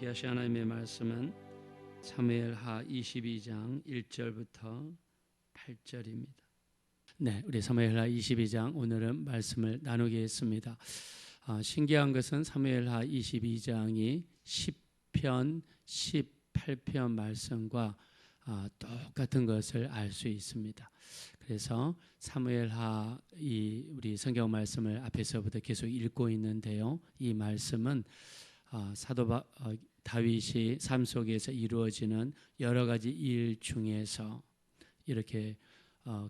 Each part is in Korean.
함께 하신 하나님의 말씀은 사무엘하 22장 1절부터 8절입니다. 네, 우리 사무엘하 22장 오늘은 말씀을 나누겠습니다. 신기한 것은 사무엘하 22장이 10편, 18편 말씀과 똑같은 것을 알 수 있습니다. 그래서 사무엘하 우리 성경 말씀을 앞에서부터 계속 읽고 있는데요. 이 말씀은 사도 다윗이 삶 속에서 이루어지는 여러 가지 일 중에서 이렇게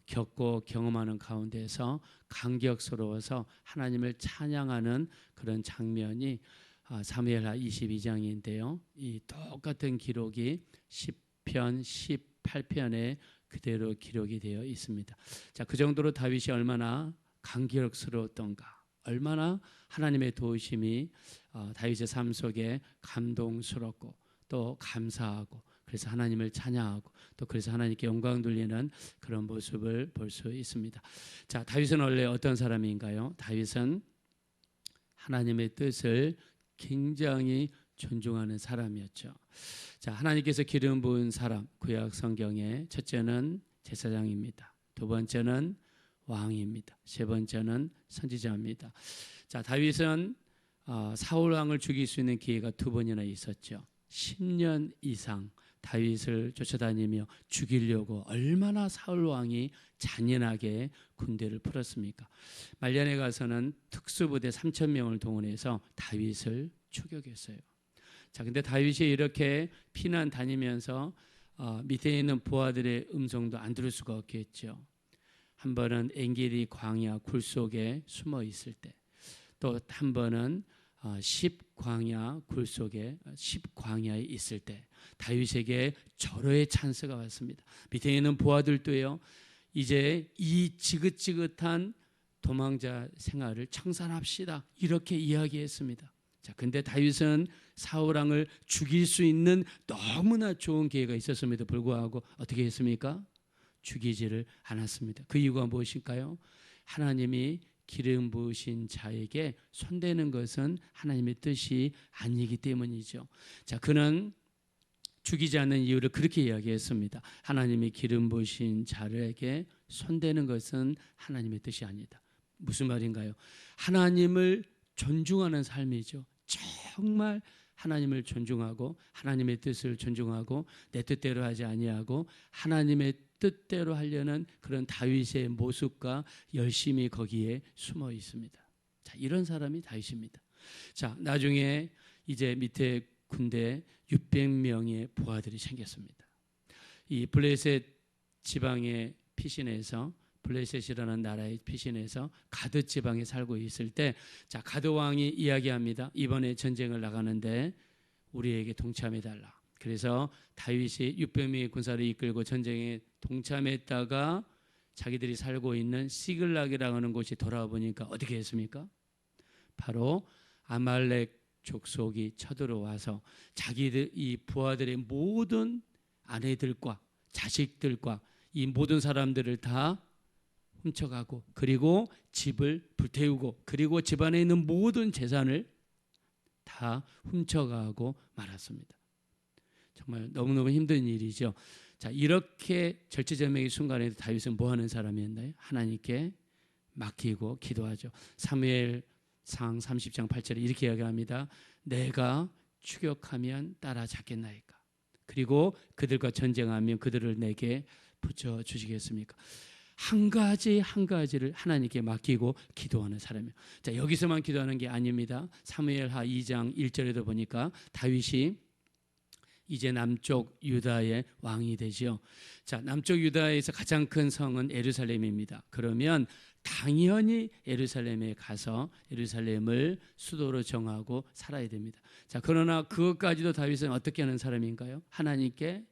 겪고 경험하는 가운데서 감격스러워서 하나님을 찬양하는 그런 장면이 사무엘하 22장인데요. 이 똑같은 기록이 10편, 18편에 그대로 기록이 되어 있습니다. 자, 그 정도로 다윗이 얼마나 감격스러웠던가, 얼마나 하나님의 도우심이 다윗의 삶 속에 감동스럽고 또 감사하고, 그래서 하나님을 찬양하고 또 그래서 하나님께 영광 돌리는 그런 모습을 볼 수 있습니다. 자, 다윗은 원래 어떤 사람인가요? 다윗은 하나님의 뜻을 굉장히 존중하는 사람이었죠. 자, 하나님께서 기름 부은 사람, 구약 성경에 첫째는 제사장입니다. 두 번째는 왕입니다. 세 번째는 선지자입니다. 자, 다윗은 사울 왕을 죽일 수 있는 기회가 두 번이나 있었죠. 10년 이상 다윗을 쫓아다니며 죽이려고 얼마나 사울 왕이 잔인하게 군대를 풀었습니까? 말년에 가서는 특수부대 3,000명을 동원해서 다윗을 추격했어요. 자, 근데 다윗이 이렇게 피난 다니면서 밑에 있는 부하들의 음성도 안 들을 수가 없겠죠. 한 번은 엔게디 광야 굴 속에 숨어 있을 때, 또 한 번은 10광야 굴 속에 10광야에 있을 때 다윗에게 절호의 찬스가 왔습니다. 밑에 있는 부하들도요, 이제 이 지긋지긋한 도망자 생활을 청산합시다, 이렇게 이야기했습니다. 자, 근데 다윗은 사울 왕을 죽일 수 있는 너무나 좋은 기회가 있었음에도 불구하고 어떻게 했습니까? 죽이지를 않았습니다. 그 이유가 무엇일까요? 하나님이 기름 부으신 자에게 손대는 것은 하나님의 뜻이 아니기 때문이죠. 자, 그는 죽이지 않는 이유를 그렇게 이야기했습니다. 하나님이 기름 부으신 자에게 손대는 것은 하나님의 뜻이 아니다. 무슨 말인가요? 하나님을 존중하는 삶이죠. 정말 하나님을 존중하고 하나님의 뜻을 존중하고 내 뜻대로 하지 아니하고 하나님의 뜻대로 하려는 그런 다윗의 모습과 열심히 거기에 숨어 있습니다. 자, 이런 사람이 다윗입니다. 자, 나중에 이제 밑에 군대 600명의 부하들이 생겼습니다. 이 블레셋 지방의 피신에서, 블레셋이라는 나라의 피신에서 가드 지방에 살고 있을 때, 자, 가드 왕이 이야기합니다. 이번에 전쟁을 나가는데 우리에게 동참해달라. 그래서 다윗이 600명의 군사를 이끌고 전쟁에 동참했다가 자기들이 살고 있는 시글락이라고 하는 곳이 돌아와 보니까 어떻게 했습니까? 바로 아말렉 족속이 쳐들어와서 자기들, 이 부하들의 모든 아내들과 자식들과 이 모든 사람들을 다 훔쳐가고, 그리고 집을 불태우고, 그리고 집안에 있는 모든 재산을 다 훔쳐가고 말았습니다. 정말 너무너무 힘든 일이죠. 자, 이렇게 절체절명의 순간에도 다윗은 뭐 하는 사람이었나요? 하나님께 맡기고 기도하죠. 사무엘상 30장 8절에 이렇게 이야기합니다. 내가 추격하면 따라잡겠나이까? 그리고 그들과 전쟁하면 그들을 내게 붙여주시겠습니까? 한 가지 한 가지를 하나님께 맡기고 기도하는 사람이에요. 자, 여기서만 기도하는 게 아닙니다. 사무엘하 2장 1절에도 보니까 다윗이 이제 남쪽 유다의 왕이 되죠. 자, 남쪽 유다에서 가장 큰 성은 예루살렘입니다. 그러면 당연히 예루살렘에 가서 예루살렘을 수도로 정하고 살아야 됩니다. 자, 그러나 그것까지도 다윗은 어떻게 하는 사람인가요? 하나님께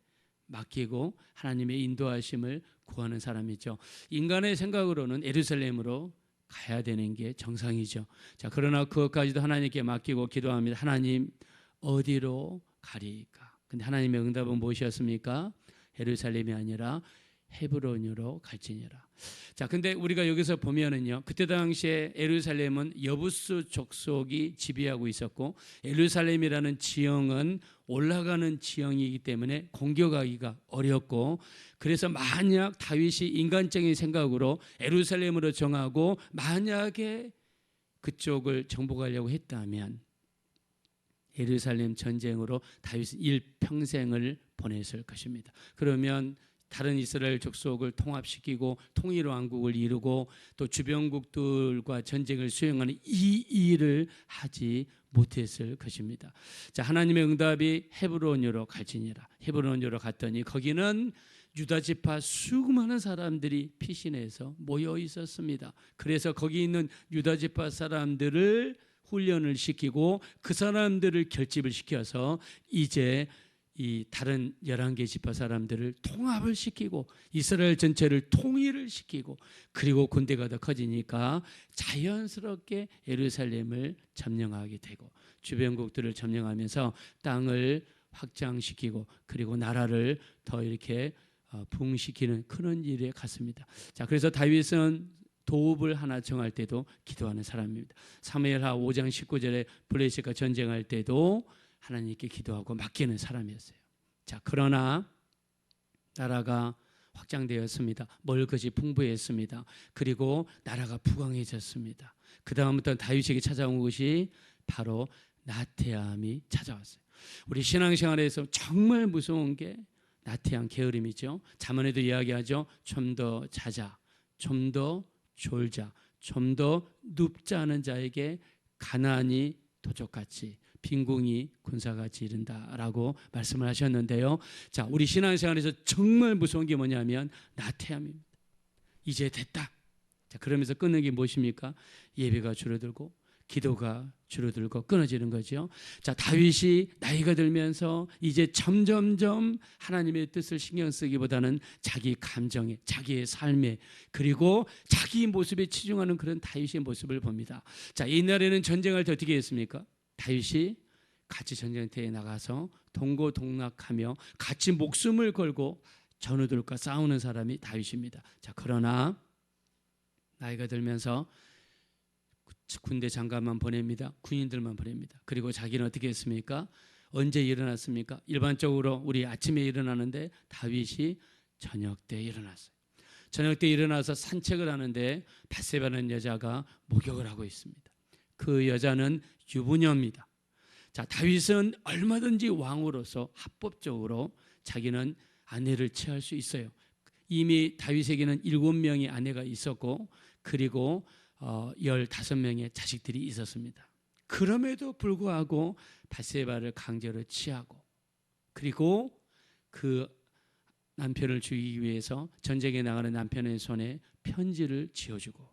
맡기고 하나님의 인도하심을 구하는 사람이죠. 인간의 생각으로는 예루살렘으로 가야 되는 게 정상이죠. 자, 그러나 그것까지도 하나님께 맡기고 기도합니다. 하나님, 어디로 가리까? 근데 하나님의 응답은 무엇이었습니까? 예루살렘이 아니라 헤브론으로 갈지니라. 자, 근데 우리가 여기서 보면은요, 그때 당시에 예루살렘은 여부스 족속이 지배하고 있었고, 예루살렘이라는 지형은 올라가는 지형이기 때문에 공격하기가 어렵고, 그래서 만약 다윗이 인간적인 생각으로 예루살렘으로 정하고 만약에 그쪽을 정복하려고 했다면 예루살렘 전쟁으로 다윗은 일평생을 보냈을 것입니다. 그러면 다른 이스라엘 족속을 통합시키고 통일왕국을 이루고 또 주변국들과 전쟁을 수행하는 이 일을 하지 못했을 것입니다. 자, 하나님의 응답이 헤브론으로 갈지니라. 헤브론으로 갔더니 거기는 유다 지파 수많은 사람들이 피신해서 모여 있었습니다. 그래서 거기 있는 유다 지파 사람들을 훈련을 시키고 그 사람들을 결집을 시켜서 이제 이 다른 11개 지파 사람들을 통합을 시키고 이스라엘 전체를 통일을 시키고, 그리고 군대가 더 커지니까 자연스럽게 예루살렘을 점령하게 되고 주변국들을 점령하면서 땅을 확장시키고 그리고 나라를 더 이렇게 부흥시키는 그런 일에 갔습니다. 자, 그래서 다윗은 도읍을 하나 정할 때도 기도하는 사람입니다. 사무엘하 5장 19절에 블레셋과 전쟁할 때도 하나님께 기도하고 맡기는 사람이었어요. 자, 그러나 나라가 확장되었습니다. 먹을 것이 풍부했습니다. 그리고 나라가 부강해졌습니다. 그 다음부터 다윗에게 찾아온 것이 바로 나태함이 찾아왔어요. 우리 신앙생활에서 정말 무서운 게 나태한 게으름이죠. 잠언에도 이야기하죠. 좀 더 자자, 좀 더 졸자, 좀 더 눕자 하는 자에게 가난이 도적같이 빈궁이 군사같이 이른다라고 말씀을 하셨는데요. 자, 우리 신앙생활에서 정말 무서운 게 뭐냐면 나태함입니다. 이제 됐다. 자, 그러면서 끊는 게 무엇입니까? 예배가 줄어들고 기도가 줄어들고 끊어지는 거죠. 자, 다윗이 나이가 들면서 이제 점점점 하나님의 뜻을 신경 쓰기보다는 자기 감정에, 자기의 삶에, 그리고 자기 모습에 치중하는 그런 다윗의 모습을 봅니다. 자, 옛날에는 전쟁할 때 어떻게 했습니까? 다윗이 같이 전쟁터에 나가서 동고동락하며 같이 목숨을 걸고 전우들과 싸우는 사람이 다윗입니다. 자, 그러나 나이가 들면서 군대 장관만 보냅니다. 군인들만 보냅니다. 그리고 자기는 어떻게 했습니까? 언제 일어났습니까? 일반적으로 우리 아침에 일어나는데 다윗이 저녁 때 일어났어요. 저녁 때 일어나서 산책을 하는데 밧세바라는 여자가 목욕을 하고 있습니다. 그 여자는 유부녀입니다. 자, 다윗은 얼마든지 왕으로서 합법적으로 자기는 아내를 취할 수 있어요. 이미 다윗에게는 7명의 아내가 있었고 그리고 15명의 자식들이 있었습니다. 그럼에도 불구하고 밧세바를 강제로 취하고 그리고 그 남편을 죽이기 위해서 전쟁에 나가는 남편의 손에 편지를 지어주고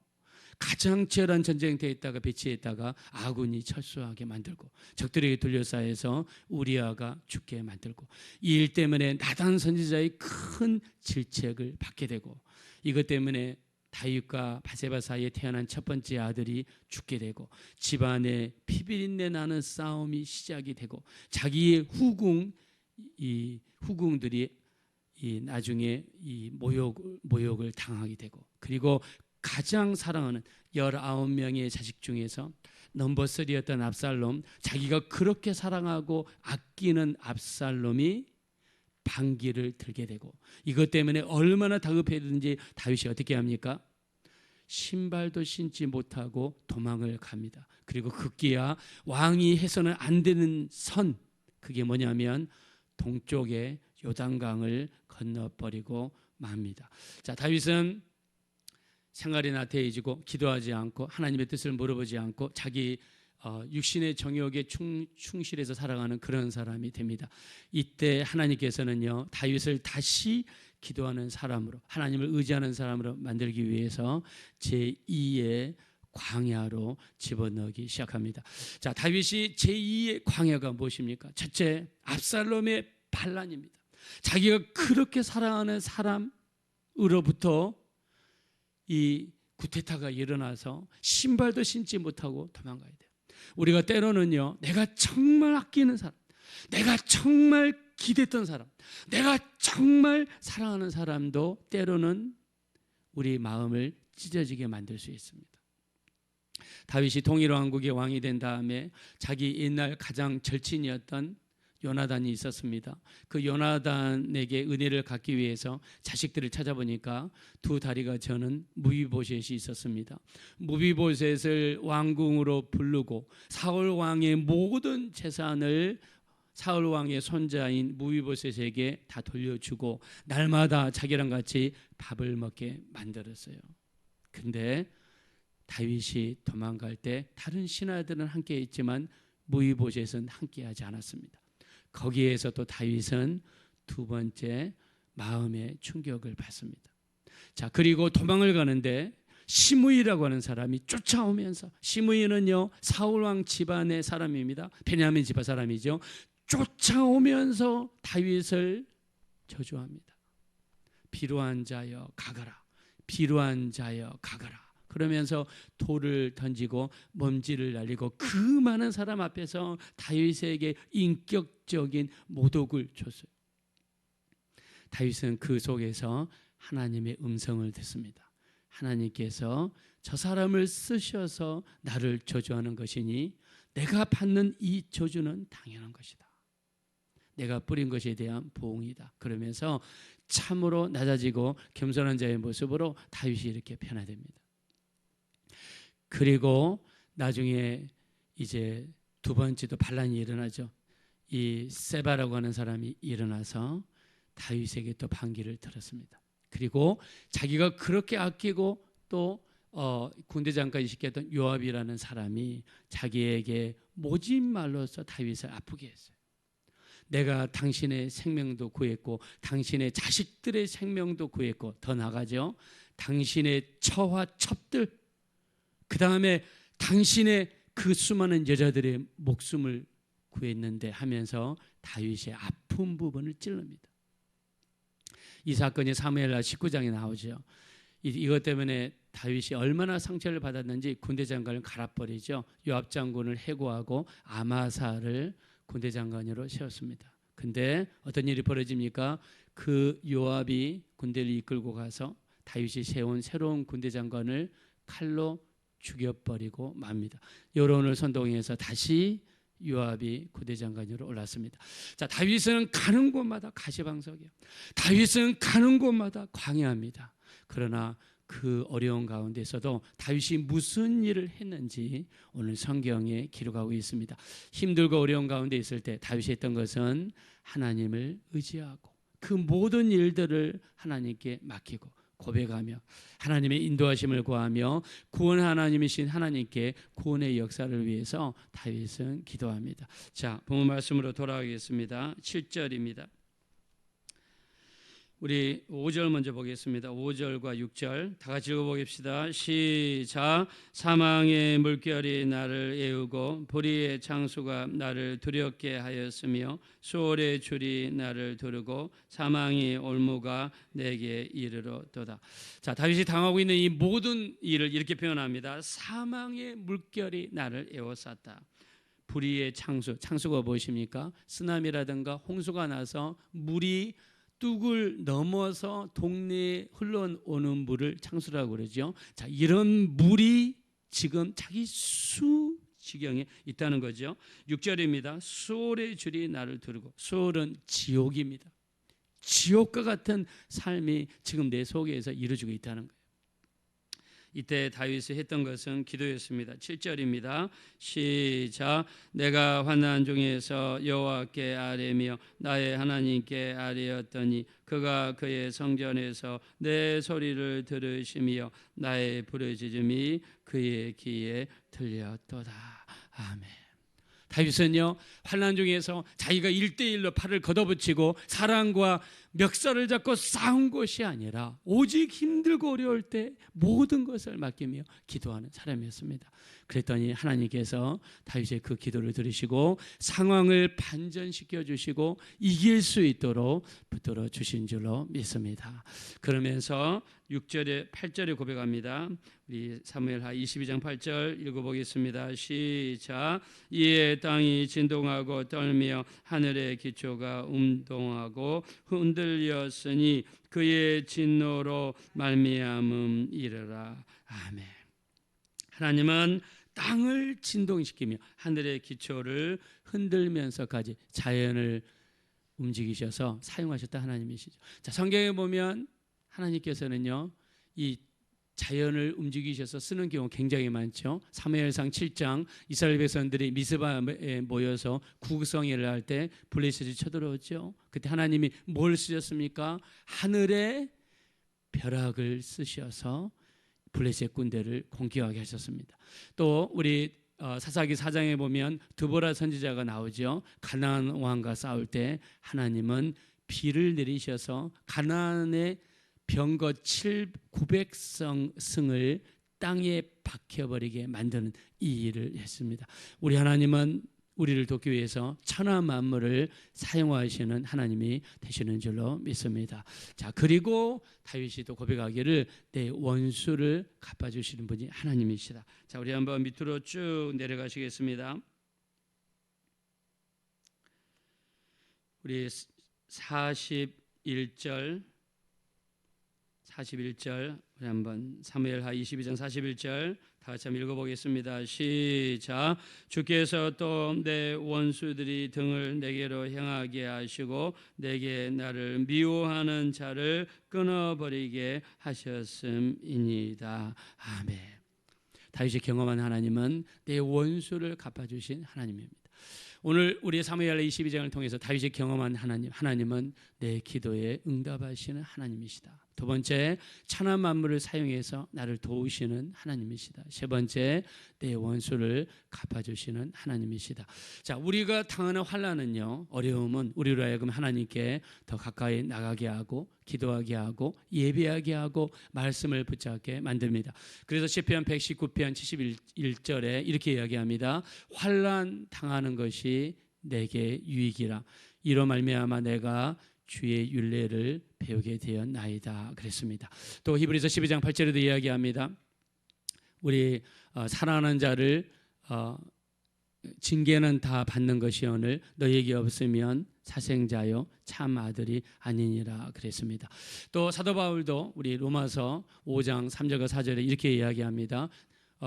가장 치열한 전쟁터에 있다가 배치했다가 아군이 철수하게 만들고 적들에게 둘러싸여서 우리아가 죽게 만들고 이 일 때문에 나단 선지자의 큰 질책을 받게 되고 이것 때문에 다윗과 밧세바 사이에 태어난 첫 번째 아들이 죽게 되고 집안에 피비린내 나는 싸움이 시작이 되고 자기의 후궁들이 나중에 이 모욕을 당하게 되고 그리고 가장 사랑하는 19명의 자식 중에서 넘버 3였던 압살롬, 자기가 그렇게 사랑하고 아끼는 압살롬이 반기를 들게 되고 이것 때문에 얼마나 다급했든지 다윗이 어떻게 합니까? 신발도 신지 못하고 도망을 갑니다. 그리고 급기야 왕이 해서는 안 되는 선, 그게 뭐냐면 동쪽의 요단강을 건너버리고 맙니다. 자, 다윗은 생활이 나태해지고 기도하지 않고 하나님의 뜻을 물어보지 않고 자기 육신의 정욕에 충실해서 살아가는 그런 사람이 됩니다. 이때 하나님께서는요 다윗을 다시 기도하는 사람으로 하나님을 의지하는 사람으로 만들기 위해서 제2의 광야로 집어넣기 시작합니다. 자, 다윗이 제2의 광야가 무엇입니까? 첫째, 압살롬의 반란입니다. 자기가 그렇게 사랑하는 사람으로부터 이 구테타가 일어나서 신발도 신지 못하고 도망가야 돼요. 우리가 때로는요 내가 정말 아끼는 사람, 내가 정말 기댔던 사람, 내가 정말 사랑하는 사람도 때로는 우리 마음을 찢어지게 만들 수 있습니다. 다윗이 통일왕국의 왕이 된 다음에 자기 옛날 가장 절친이었던 요나단이 있었습니다. 그 요나단에게 은혜를 갖기 위해서 자식들을 찾아보니까 두 다리가 저는 무비보셋이 있었습니다. 무비보셋을 왕궁으로 부르고 사울 왕의 모든 재산을 사울 왕의 손자인 무비보셋에게 다 돌려주고 날마다 자기랑 같이 밥을 먹게 만들었어요. 근데 다윗이 도망갈 때 다른 신하들은 함께 있지만 무비보셋은 함께하지 않았습니다. 거기에서 또 다윗은 두 번째 마음의 충격을 받습니다. 자, 그리고 도망을 가는데 시므이라고 하는 사람이 쫓아오면서, 시므이는요 사울 왕 집안의 사람입니다. 베냐민 집안 사람이죠. 쫓아오면서 다윗을 저주합니다. 비루한 자여 가거라, 비루한 자여 가거라. 그러면서 돌을 던지고 먼지를 날리고 그 많은 사람 앞에서 다윗에게 인격적인 모독을 줬어요. 다윗은 그 속에서 하나님의 음성을 듣습니다. 하나님께서 저 사람을 쓰셔서 나를 저주하는 것이니 내가 받는 이 저주는 당연한 것이다. 내가 뿌린 것에 대한 보응이다. 그러면서 참으로 낮아지고 겸손한 자의 모습으로 다윗이 이렇게 변화됩니다. 그리고 나중에 이제 두 번째도 반란이 일어나죠. 이 세바라고 하는 사람이 일어나서 다윗에게 또 반기를 들었습니다. 그리고 자기가 그렇게 아끼고 또 군대장까지 시켰던 요압이라는 사람이 자기에게 모진 말로써 다윗을 아프게 했어요. 내가 당신의 생명도 구했고 당신의 자식들의 생명도 구했고 더 나아가죠. 당신의 처와 첩들, 그 다음에 당신의 그 수많은 여자들의 목숨을 구했는데 하면서 다윗의 아픈 부분을 찔릅니다. 이 사건이 사무엘하 19장에 나오죠. 이것 때문에 다윗이 얼마나 상처를 받았는지 군대 장관을 갈아버리죠. 요압 장군을 해고하고 아마사를 군대 장관으로 세웠습니다. 근데 어떤 일이 벌어집니까? 그 요압이 군대를 이끌고 가서 다윗이 세운 새로운 군대 장관을 칼로 죽여버리고 맙니다. 여론을 선동해서 다시 요압이 군대 장관으로 올랐습니다. 자, 다윗은 가는 곳마다 가시방석이에요. 다윗은 가는 곳마다 광야입니다. 그러나 그 어려운 가운데서도 다윗이 무슨 일을 했는지 오늘 성경에 기록하고 있습니다. 힘들고 어려운 가운데 있을 때 다윗이 했던 것은 하나님을 의지하고 그 모든 일들을 하나님께 맡기고 고백하며 하나님의 인도하심을 구하며 구원 하나님이신 하나님께 구원의 역사를 위해서 다윗은 기도합니다. 자, 본문 말씀으로 돌아가겠습니다. 7절입니다. 우리 5절 먼저 보겠습니다. 5절과 6절 다 같이 읽어보겠습니다. 시작. 사망의 물결이 나를 애우고 불의의 창수가 나를 두렵게 하였으며 수월의 줄이 나를 두르고 사망의 올무가 내게 이르렀도다. 자, 다윗이 당하고 있는 이 모든 일을 이렇게 표현합니다. 사망의 물결이 나를 애워쌌다. 불의의 창수, 창수가 무엇입니까? 쓰나미라든가 홍수가 나서 물이 뚝을 넘어서 동네에 흘러오는 물을 창수라고 그러죠. 자, 이런 물이 지금 자기 수 지경에 있다는 거죠. 6절입니다. 수월의 줄이 나를 두르고, 수월은 지옥입니다. 지옥과 같은 삶이 지금 내 속에서 이루어지고 있다는 거예요. 이때 다윗이 했던 것은 기도였습니다. 7절입니다. 시작. 내가 환난 중에서 여호와께 아뢰며 나의 하나님께 아뢰었더니 그가 그의 성전에서 내 소리를 들으시며 나의 부르짖음이 그의 귀에 들렸도다. 아멘. 다윗은요 환난 중에서 자기가 1대1로 팔을 걷어붙이고 사랑과 멱살을 잡고 싸운 것이 아니라 오직 힘들고 어려울 때 모든 것을 맡기며 기도하는 사람이었습니다. 그랬더니 하나님께서 다윗의 그 기도를 들으시고 상황을 반전시켜 주시고 이길 수 있도록 붙들어 주신 줄로 믿습니다. 그러면서 6절에 8절에 고백합니다. 우리 사무엘하 22장 8절 읽어보겠습니다. 시작. 이에 땅이 진동하고 떨며 하늘의 기초가 운동하고 흔들렸으니 그의 진노로 말미암음이르라. 아멘. 하나님은 땅을 진동시키며 하늘의 기초를 흔들면서까지 자연을 움직이셔서 사용하셨다 하나님이시죠. 자, 성경에 보면 하나님께서는요, 이 자연을 움직이셔서 쓰는 경우 굉장히 많죠. 사무엘상 7장 이스라엘 백성들이 미스바에 모여서 구성회를 할 때 블레셋이 쳐들어오죠. 그때 하나님이 뭘 쓰셨습니까? 하늘에 벼락을 쓰셔서 블레셋 군대를 공격하게 하셨습니다. 또 우리 사사기 4장에 보면 드보라 선지자가 나오죠. 가나안 왕과 싸울 때 하나님은 비를 내리셔서 가나안의 병거 900승을 땅에 박혀버리게 만드는 이 일을 했습니다. 우리 하나님은 우리를 돕기 위해서 천하 만물을 사용하시는 하나님이 되시는 줄로 믿습니다. 자, 그리고 다윗이 또 고백하기를 내 원수를 갚아주시는 분이 하나님이시다. 자, 우리 한번 밑으로 쭉 내려가시겠습니다. 우리 41절 우리 한번 사무엘하 22장 41절 다 같이 한번 읽어보겠습니다. 시작. 주께서 또 내 원수들이 등을 내게로 향하게 하시고 내게 나를 미워하는 자를 끊어버리게 하셨음이니이다. 아멘. 다윗이 경험한 하나님은 내 원수를 갚아주신 하나님입니다. 오늘 우리 사무엘하 22장을 통해서 다윗이 경험한 하나님은 내 기도에 응답하시는 하나님이시다. 두 번째, 천하 만물을 사용해서 나를 도우시는 하나님이시다. 세 번째, 내 원수를 갚아주시는 하나님이시다. 자, 우리가 당하는 환난은요, 어려움은 우리로 하여금 하나님께 더 가까이 나가게 하고 기도하게 하고 예배하게 하고 말씀을 붙잡게 만듭니다. 그래서 시편 119편 71절에 이렇게 이야기합니다. 환난 당하는 것이 내게 유익이라. 이로 말미암아 내가 주의 율례를 배우게 되었나이다 그랬습니다. 또 히브리서 12장 8절에도 이야기합니다. 우리 사랑하는 자를 징계는 다 받는 것이오늘 너희에게 없으면 사생자요 참 아들이 아니니라 그랬습니다. 또 사도 바울도 우리 로마서 5장 3절과 4절에 이렇게 이야기합니다.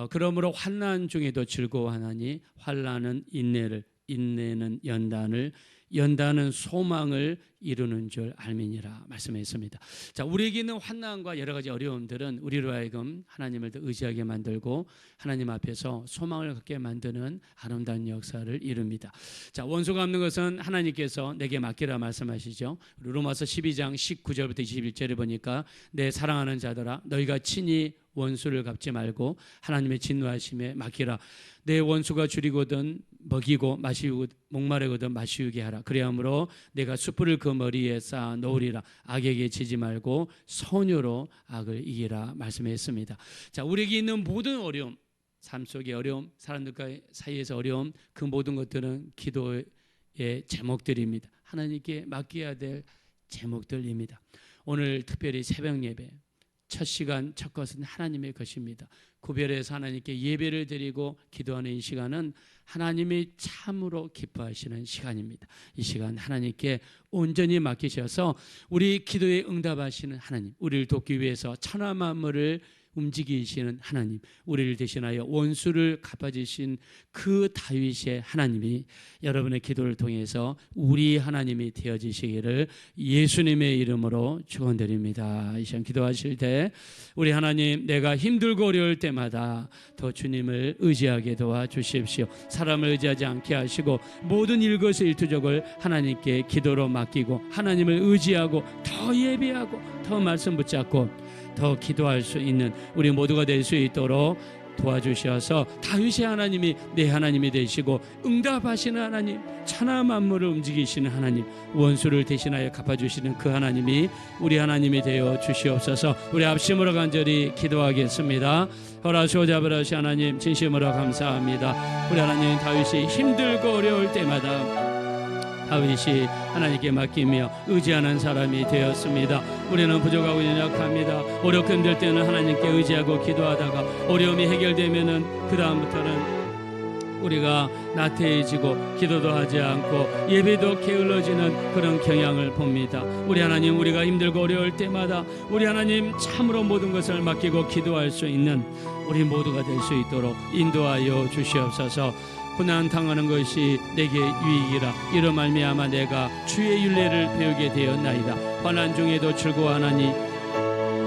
그러므로 환난 중에도 즐거워하나니 환난은 인내를, 인내는 연단을, 연단은 소망을 이루는 줄 알미니라 말씀했습니다. 자, 우리에게 있는 환난과 여러 가지 어려움들은 우리로 하여금 하나님을 더 의지하게 만들고 하나님 앞에서 소망을 갖게 만드는 아름다운 역사를 이룹니다. 자, 원수가 없는 것은 하나님께서 내게 맡기라 말씀하시죠. 로마서 12장 19절부터 21절에 보니까 내 사랑하는 자들아 너희가 친히 원수를 갚지 말고 하나님의 진노하심에 맡기라. 내 원수가 줄이거든 먹이고 마시고 목마르거든 마시우게 하라. 그리함으로 내가 숯불을 그 머리에 쌓아 놓으리라. 악에게 지지 말고 선유로 악을 이기라 말씀했습니다. 자, 우리에게 있는 모든 어려움, 삶 속의 어려움, 사람들과 사이에서 어려움, 그 모든 것들은 기도의 제목들입니다. 하나님께 맡겨야 될 제목들입니다. 오늘 특별히 새벽 예배 첫 시간, 첫 것은 하나님의 것입니다. 구별해서 하나님께 예배를 드리고 기도하는 이 시간은 하나님이 참으로 기뻐하시는 시간입니다. 이 시간 하나님께 온전히 맡기셔서 우리 기도에 응답하시는 하나님, 우리를 돕기 위해서 천하 만물을 움직이시는 하나님, 우리를 대신하여 원수를 갚아주신 그 다윗의 하나님이 여러분의 기도를 통해서 우리 하나님이 되어지시기를 예수님의 이름으로 축원드립니다. 이 시간 기도하실 때 우리 하나님, 내가 힘들고 어려울 때마다 더 주님을 의지하게 도와주십시오. 사람을 의지하지 않게 하시고 모든 일거수일투족을 하나님께 기도로 맡기고 하나님을 의지하고 더 예배하고 더 말씀 붙잡고 더 기도할 수 있는 우리 모두가 될 수 있도록 도와주셔서 다윗의 하나님이 내 하나님이 되시고 응답하시는 하나님, 천하 만물을 움직이시는 하나님, 원수를 대신하여 갚아주시는 그 하나님이 우리 하나님이 되어 주시옵소서. 우리 합심으로 간절히 기도하겠습니다. 허라시오자 아버지 하나님, 진심으로 감사합니다. 우리 하나님, 다윗이 힘들고 어려울 때마다 다윗이 하나님께 맡기며 의지하는 사람이 되었습니다. 우리는 부족하고 연약합니다. 어렵고 힘들 때는 하나님께 의지하고 기도하다가 어려움이 해결되면은 그 다음부터는 우리가 나태해지고 기도도 하지 않고 예배도 게을러지는 그런 경향을 봅니다. 우리 하나님, 우리가 힘들고 어려울 때마다 우리 하나님 참으로 모든 것을 맡기고 기도할 수 있는 우리 모두가 될 수 있도록 인도하여 주시옵소서. 고난 당하는 것이 내게 유익이라. 이로 말미암아 내가 주의 율례를 배우게 되었나이다. 환난 중에도 즐거워하나니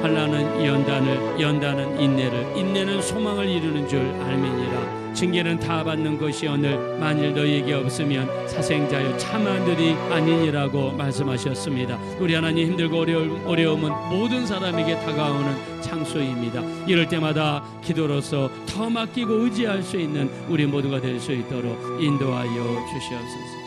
환난은 연단을, 연단은 인내를, 인내는 소망을 이루는 줄 알미니라. 징계는 다 받는 것이오늘 만일 너희에게 없으면 사생자여 참아들이 아니니라고 말씀하셨습니다. 우리 하나님, 힘들고 어려움은 모든 사람에게 다가오는 창수입니다. 이럴 때마다 기도로서 더 맡기고 의지할 수 있는 우리 모두가 될 수 있도록 인도하여 주시옵소서.